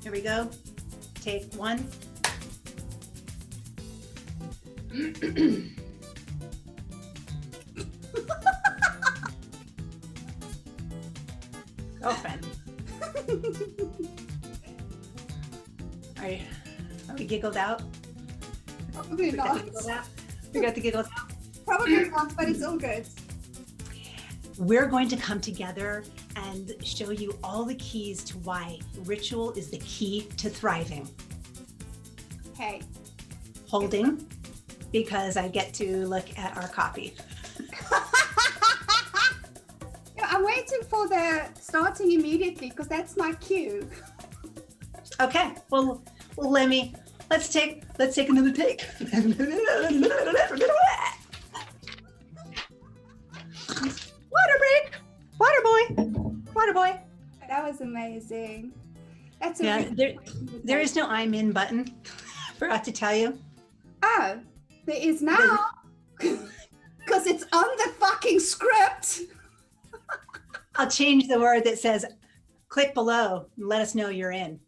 Here we go. Take one. Girlfriend. Are we giggled out? Probably not. We got the giggles out. Probably not, but it's all good. We're going to come together and show you all the keys to why ritual is the key to thriving. Okay. Holding, because I get to look at our copy. Yeah, I'm waiting for the starting immediately because that's my cue. Okay, well let's take another take. Water break. Water boy. That was amazing. That's there is no I'm in button. Forgot to tell you. Oh, there is now. Because it's on the fucking script. I'll change the word that says click below and let us know you're in.